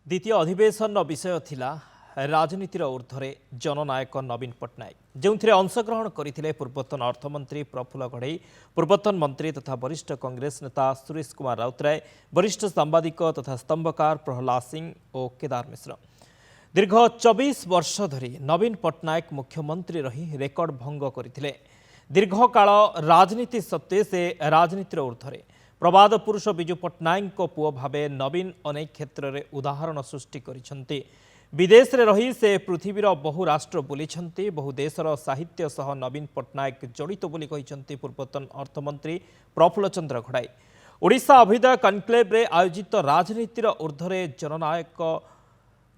द्वितीय अधिवेशन विषय थिला राजनीतिर ऊर्ध्वे जननायक नवीन पट्टनायक जो अंशग्रहण करते पूर्वतन अर्थमंत्री प्रफुल्ल गढ़ई पूर्वतन मंत्री तथा वरिष्ठ कांग्रेस नेता सुरेश कुमार राउतराय वरिष्ठ सांबादिक तथा स्तंभकार प्रहलाद सिंह और केदार मिश्र। दीर्घ 24 वर्ष धरी नवीन पट्टनायक मुख्यमंत्री रही रेकर्ड भंग करते। दीर्घकाल राजनीति सत्वे से राजनीतिर ऊर्ध्वे प्रबाद पुरुष विजु पट्टनायक पुओ भावे नवीन अनेक क्षेत्र में उदाहरण सृष्टि करिसेंती। विदेश रे रही से पृथ्वीर बहु राष्ट्र बुलिछंती। बहु देशर साहित्य सह नवीन पट्टनायक जड़ित बोली कहिसेंती पूर्वतन अर्थमंत्री प्रफुल्ल चंद्र गढ़ई। ओडिशा अभ्युदय कनक्लेव रे आयोजित राजनीतिर ऊर्ध्वे जननायक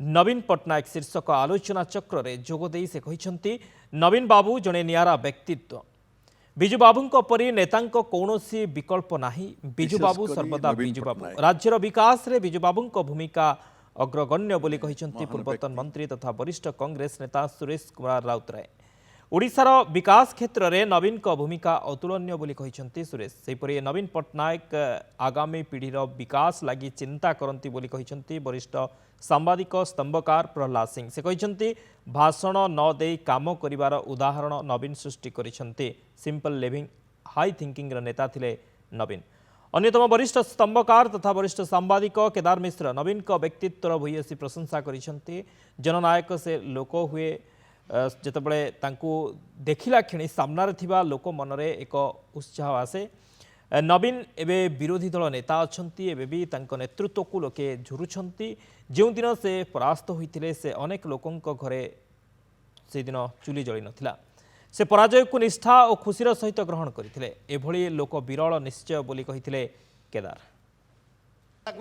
नवीन पट्टनायक शीर्षक आलोचना चक्र रे जोगदेई से कहिसेंती नवीन बाबू जड़े नियारा व्यक्तित्व। बिजु बाबू परी नेतांको कौनसी विकल्प नाही। बिजु बाबू सर्वदा बिजु बाबू। राज्यर विकास रे बिजु बाबू भूमिका अग्रगण्य बोली कहिसेंती पूर्वतन मंत्री तथा वरिष्ठ कांग्रेस नेता सुरेश कुमार राउतराय। ओडिशार विकास क्षेत्र में नवीन को भूमिका अतुलनीय बोली कहिसेंती सुरेश। सेहिपरि नवीन पट्टनायक आगामी पीढ़ीर विकास लगी चिंता करंती बोली कहिसेंती वरिष्ठ सांबादिक स्तंभकार प्रहलाद सिंह। से कहिसेंती भाषण न देई काम करिवार उदाहरण नवीन सृष्टि करिसेंती। सिंपल लिविंग हाई थिंकिंग नेता थिले नवीन। अन्यतम वरिष्ठ स्तंभकार तथा वरिष्ठ सांबादिक केदार मिश्र नवीन को व्यक्तित्वर भूयसी प्रशंसा करिसेंती। जननायक से लोक हुए जितेबाला देखला क्षणी सामने थिबा लोक मनरे एक उत्साह आसे। नवीन एवं विरोधी दल नेता अच्छी एवं भी नेतृत्व को लोके झुरुछंती। जो दिन से परास्त होते से अनेक लोकों घरे से दिन चुली जली नथिला। से पराजय को निष्ठा और खुशीर सहित ग्रहण करते। एभली लोक विरल निश्चय बोली कहिथिले केदार।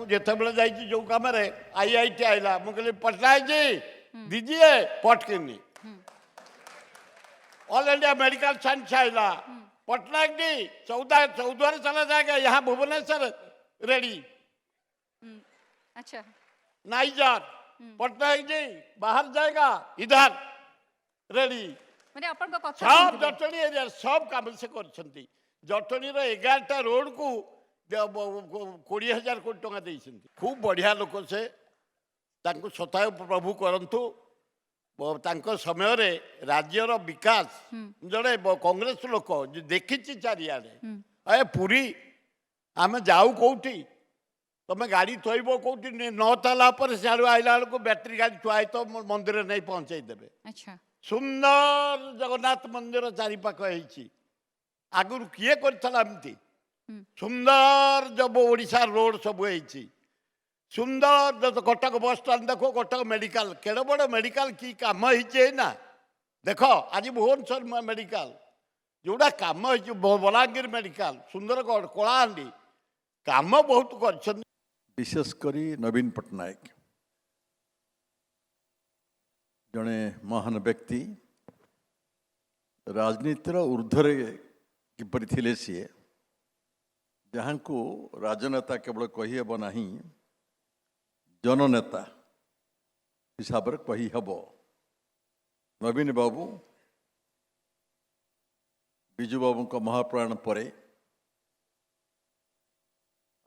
जितेबाला जाइए जो कम आईआईटी आईला मुझे पट्टनायक जी दीजिए पटकिनी ऑल इंडिया मेडिकल साइंस आईला पटनायक जी 14 चला जाएगा यहाँ भुवनेश्वर रेडी। अच्छा नाइजर पटनायक जी बाहर जाएगा इधर रेडी। माने अपन को कथा सब जटणी एरिया सब काम से करछंती। जटणी रो 11टा रोड को 20,000 कोटी टंका देइछंती। खूब बढ़िया लोक से तांको सताय प्रभु करंतु। तांको समय रे राज्यर विकास जड़े कांग्रेस लोक देखी चारियाडे ए पूरी आम जाऊ कौटी तुम गाड़ी थोब कौटी 9 ताला पर सियाड़ू आइला बेलू बैटेरी गाड़ी थुआई तो मंदिर नहीं पहुंचाई देवे। अच्छा सुंदर जगन्नाथ मंदिर चारिपाख आगुरी किए करमती सुंदर जब ओडिशा रोड सब होती सुंदर कटक बस स्टाण्ड देखो कटक मेडिकल केड़ बड़ मेडिकल की काम है ना देख आज भुवनेश्वर मेडिकल जोड़ा काम है बलांगीर मेडिकल सुंदरगढ़ कलाहांडी काम बहुत कर। विशेषकर नवीन पट्टनायक जड़े महान व्यक्ति राजनीतिर ऊर्ध्वे किपरि थिले सी जहाँ को राजनेता केवल कहीहब ना जननेता हिसाब से कहीहब। नवीन बाबू बिजु बाबू का महाप्राण पर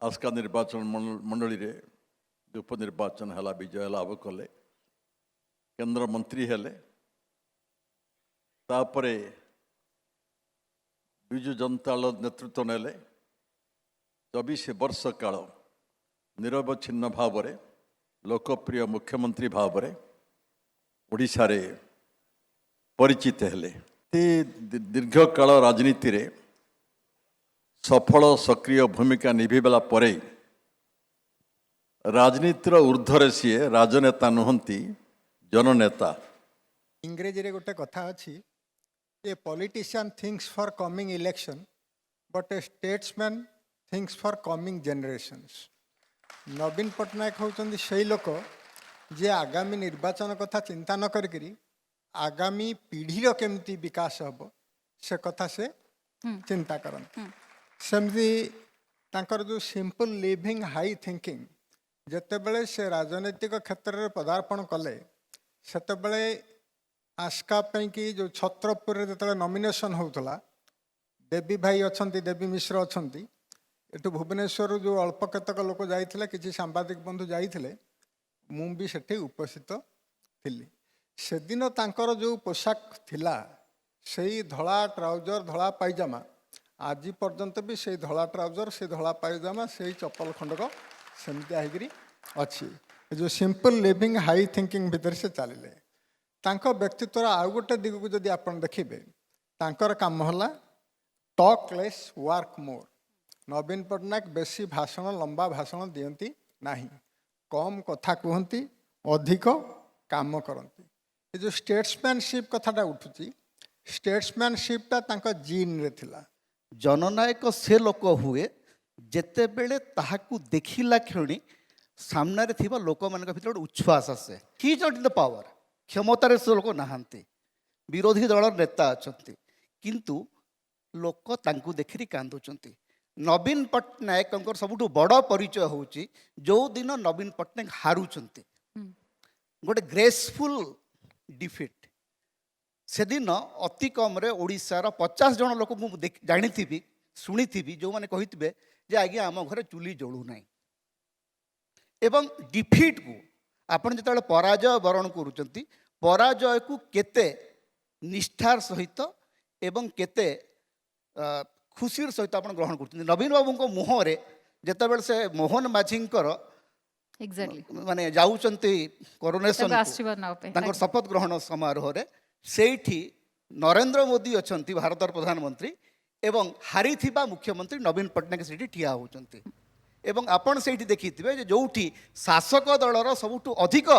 आस्का निर्वाचन मंडली रे उपनिर्वाचन है विजय लाभ कले केंद्र मंत्री हेले तापरे बिजु जनता दल नेतृत्व नेले 24 वर्ष काल निरवच्छिन्न भाव में लोकप्रिय मुख्यमंत्री भाव में ओडिशा रे परिचित हेले। दीर्घ काल राजनीति रे सफल सक्रिय भूमिका निभेला परे राजनीतिर ऊर्ध्वे सी राजनेता नुहंती जननेता। इंग्रेजी रे गोटे कथा अच्छी a politician thinks for coming election but a statesman thinks for coming generations. Naveen Patnaik होउचंदी सेही लोक जे आगामी निर्वाचन कथा चिंता न करी आगामी पीढ़ीर केमती विकास हम से कथा से चिंता करन। सेमती तांकर जो सिंपल लिविंग हाई थिंकिंग जेतेबेले से राजनीतिक क्षेत्र में पदार्पण कले सेतेबेले आस्का कि जो छत्रपुर जो नॉमिनेशन होता देवी भाई अच्छा देवी मिश्र अच्छा एटू भुवनेश्वर जो अल्प केतक लोक जाइए किसी सांबादिक बंधु जाइए ମୁଁ ବି ସେଠି ଉପସ୍ଥିତ ଥିଲି। ସେଦିନ ତାଙ୍କର ଯେଉଁ ପୋଷାକ ଥିଲା ସେଇ ଧଳା ଟ୍ରାଉଜର ଧଳା ପାଇଜାମା ଆଜି ପର୍ଯ୍ୟନ୍ତ ବି ସେଇ ଧଳା ଟ୍ରାଉଜର ସେଇ ଧଳା ପାଇଜାମା ସେଇ ଚପଲ ଖଣ୍ଡକ ସେମିତିଆ ହେଇକିରି ଅଛି। ଏ ଯେଉଁ ସିମ୍ପଲ ଲିଭିଂ ହାଇ ଥିଙ୍କିଂ ଭିତରେ ସେ ଚାଲିଲେ। ତାଙ୍କ ବ୍ୟକ୍ତିତ୍ୱର ଆଉ ଗୋଟେ ଦିଗକୁ ଯଦି ଆପଣ ଦେଖିବେ ତାଙ୍କର କାମ ହେଲା ଟକ୍ ଲେସ୍ ୱାର୍କ ମୋର୍। ନବୀନ ପଟ୍ଟନାୟକ ବେଶୀ ଭାଷଣ ଲମ୍ବା ଭାଷଣ ଦିଅନ୍ତି ନାହିଁ, କମ୍ କଥା କୁହନ୍ତି, ଅଧିକ କାମ କରନ୍ତି। ଏ ଯେଉଁ ଷ୍ଟେଟ୍ସମ୍ୟାନସିପ୍ କଥାଟା ଉଠୁଛି, ଷ୍ଟେଟ୍ସମ୍ୟାନସିପ୍ଟା ତାଙ୍କ ଜିନ୍ରେ ଥିଲା। ଜନନାୟକ ସେ ଲୋକ ହୁଏ ଯେତେବେଳେ ତାହାକୁ ଦେଖିଲା କ୍ଷଣି ସାମ୍ନାରେ ଥିବା ଲୋକମାନଙ୍କ ଭିତରେ ଗୋଟେ ଉଚ୍ଛ୍ୱାସ ଆସେ। He is not in the power, କ୍ଷମତାରେ ସେ ଲୋକ ନାହାନ୍ତି, ବିରୋଧୀ ଦଳର ନେତା ଅଛନ୍ତି, କିନ୍ତୁ ଲୋକ ତାଙ୍କୁ ଦେଖିରି କାନ୍ଦୁଛନ୍ତି। ନବୀନ ପଟ୍ଟନାୟକଙ୍କର ସବୁଠୁ ବଡ଼ ପରିଚୟ ହେଉଛି ଯେଉଁଦିନ ନବୀନ ପଟ୍ଟନାୟକ ହାରୁଛନ୍ତି, ଗୋଟେ ଗ୍ରେସଫୁଲ୍ ଡିଫିଟ୍। ସେଦିନ ଅତି କମ୍ରେ ଓଡ଼ିଶାର 50 ଜଣ ଲୋକ ମୁଁ ଜାଣିଥିବି ଶୁଣିଥିବି ଯେଉଁମାନେ କହିଥିବେ ଯେ ଆଜ୍ଞା ଆମ ଘରେ ଚୁଲି ଜଳୁନାହିଁ। ଏବଂ ଡିଫିଟ୍କୁ ଆପଣ ଯେତେବେଳେ ପରାଜୟ ବରଣ କରୁଛନ୍ତି, ପରାଜୟକୁ କେତେ ନିଷ୍ଠାର ସହିତ ଏବଂ କେତେ ଖୁସିର ସହିତ ଆପଣ ଗ୍ରହଣ କରୁଛନ୍ତି। ନବୀନ ବାବୁଙ୍କ ମୁହଁରେ ଯେତେବେଳେ ସେ ମୋହନ ମାଝୀଙ୍କର ଏକ୍ସାକ୍ଟଲି ମାନେ ଯାଉଛନ୍ତି କରୋନେସନ୍ ଆଶୀର୍ବାଦ ନେବା ପାଇଁ ତାଙ୍କର ଶପଥ ଗ୍ରହଣ ସମାରୋହରେ, ସେଇଠି ନରେନ୍ଦ୍ର ମୋଦି ଅଛନ୍ତି ଭାରତର ପ୍ରଧାନମନ୍ତ୍ରୀ ଏବଂ ହାରିଥିବା ମୁଖ୍ୟମନ୍ତ୍ରୀ ନବୀନ ପଟ୍ଟନାୟକ ସେଇଠି ଠିଆ ହେଉଛନ୍ତି। ଏବଂ ଆପଣ ସେଇଠି ଦେଖିଥିବେ ଯେ ଯେଉଁଠି ଶାସକ ଦଳର ସବୁଠୁ ଅଧିକ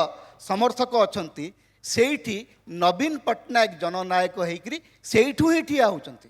ସମର୍ଥକ ଅଛନ୍ତି ସେଇଠି ନବୀନ ପଟ୍ଟନାୟକ ଜନନାୟକ ହେଇକରି ସେଇଠୁ ହିଁ ଠିଆ ହେଉଛନ୍ତି।